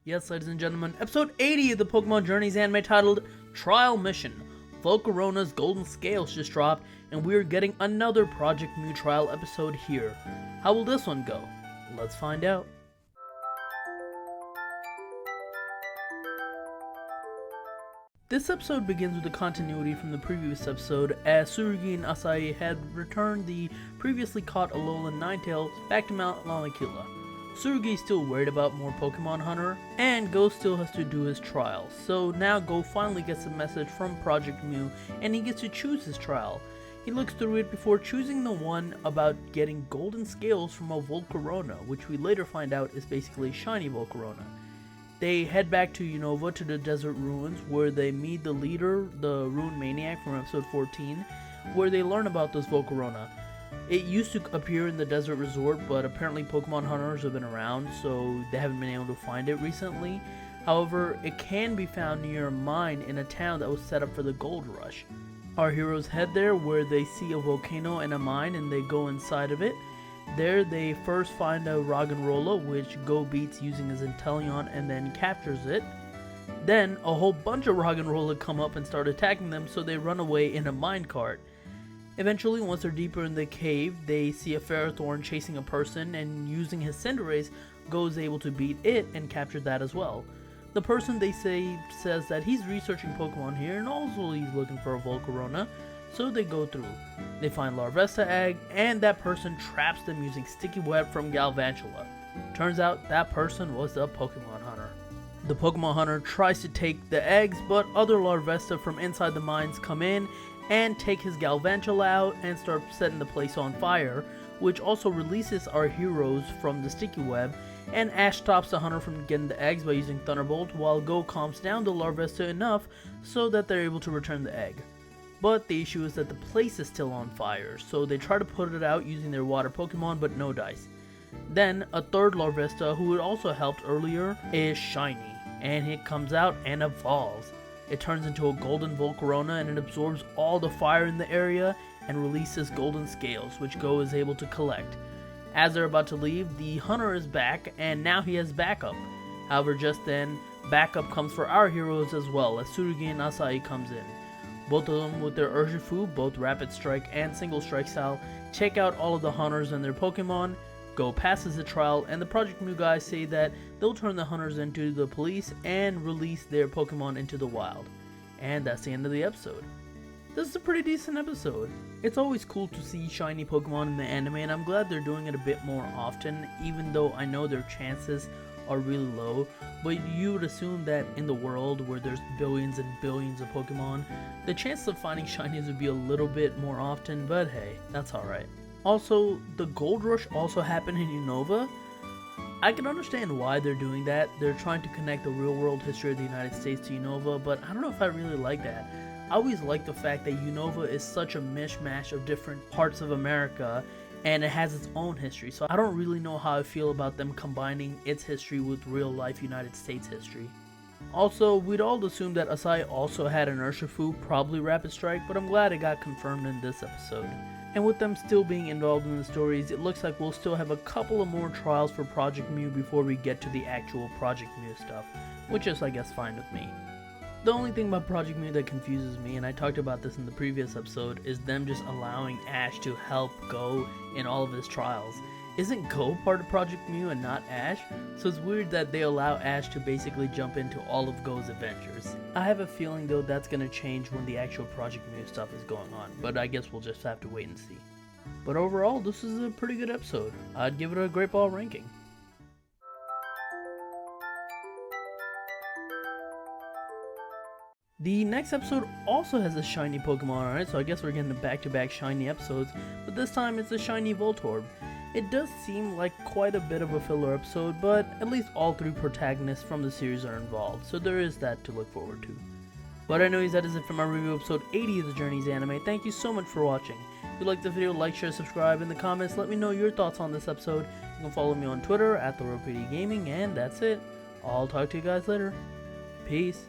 Yes, ladies and gentlemen, episode 80 of the Pokemon Journeys anime titled Trial Mission. Volcarona's Golden Scales just dropped, and we're getting another Project Mew trial episode here. How will this one go? Let's find out. This episode begins with a continuity from the previous episode, as Tsurugi and Asahi had returned the previously caught Alolan Ninetales back to Mount Lanakila. Tsurugi is still worried about more Pokemon Hunter, and Go still has to do his trial. So now Go finally gets a message from Project Mew, and he gets to choose his trial. He looks through it before choosing the one about getting golden scales from a Volcarona, which we later find out is basically a shiny Volcarona. They head back to Unova to the desert ruins, where they meet the leader, the Rune Maniac from episode 14, where they learn about this Volcarona. It used to appear in the desert resort, but apparently Pokemon hunters have been around, so they haven't been able to find it recently. However, it can be found near a mine in a town that was set up for the gold rush. Our heroes head there, where they see a volcano and a mine, and they go inside of it. There they first find a Roggenrola, which Go beats using his Inteleon and then captures it. Then a whole bunch of Roggenrola come up and start attacking them, so they run away in a minecart. Eventually, once they're deeper in the cave, they see a Ferrothorn chasing a person, and using his Cinderace, Go is able to beat it and capture that as well. The person, they say, says that he's researching Pokemon here, and also he's looking for a Volcarona, so they go through. They find Larvesta egg, and that person traps them using sticky web from Galvantula. Turns out that person was a Pokemon Hunter. The Pokemon Hunter tries to take the eggs, but other Larvesta from inside the mines come in and take his Galvantula out and start setting the place on fire, which also releases our heroes from the sticky web, and Ash stops the hunter from getting the eggs by using Thunderbolt, while Go calms down the Larvesta enough so that they're able to return the egg. But the issue is that the place is still on fire, so they try to put it out using their water Pokemon, but no dice. Then a third Larvesta, who had also helped earlier, is shiny, and it comes out and evolves. It turns into a golden Volcarona, and it absorbs all the fire in the area and releases golden scales, which Go is able to collect. As they're about to leave, the hunter is back, and now he has backup. However, just then, backup comes for our heroes as well, as Tsurugi and Asahi comes in. Both of them with their Urshifu, both Rapid Strike and Single Strike style, check out all of the hunters and their Pokemon. Go passes the trial, and the Project Mew guys say that they'll turn the hunters into the police and release their Pokemon into the wild. And that's the end of the episode. This is a pretty decent episode. It's always cool to see shiny Pokemon in the anime, and I'm glad they're doing it a bit more often, even though I know their chances are really low. But you would assume that in the world where there's billions and billions of Pokemon, the chances of finding shinies would be a little bit more often, but hey, that's alright. Also, the Gold Rush also happened in Unova. I can understand why they're doing that. They're trying to connect the real world history of the United States to Unova, but I don't know if I really like that. I always like the fact that Unova is such a mishmash of different parts of America, and it has its own history, so I don't really know how I feel about them combining its history with real life United States history. Also, we'd all assumed that Asahi also had an Urshifu, probably Rapid Strike, but I'm glad it got confirmed in this episode. And with them still being involved in the stories, it looks like we'll still have a couple of more trials for Project Mew before we get to the actual Project Mew stuff, which is, I guess, fine with me. The only thing about Project Mew that confuses me, and I talked about this in the previous episode, is them just allowing Ash to help Go in all of his trials. Isn't Go part of Project Mew and not Ash? So it's weird that they allow Ash to basically jump into all of Go's adventures. I have a feeling though that's gonna change when the actual Project Mew stuff is going on, but I guess we'll just have to wait and see. But overall, this is a pretty good episode. I'd give it a great ball ranking. The next episode also has a shiny Pokemon on it, so I guess we're getting back-to-back shiny episodes, but this time it's a shiny Voltorb. It does seem like quite a bit of a filler episode, but at least all three protagonists from the series are involved, so there is that to look forward to. But anyways, that is it for my review of episode 80 of the Journeys anime. Thank you so much for watching. If you liked the video, like, share, subscribe. In the comments, let me know your thoughts on this episode. You can follow me on Twitter at PdGaming, and that's it. I'll talk to you guys later. Peace.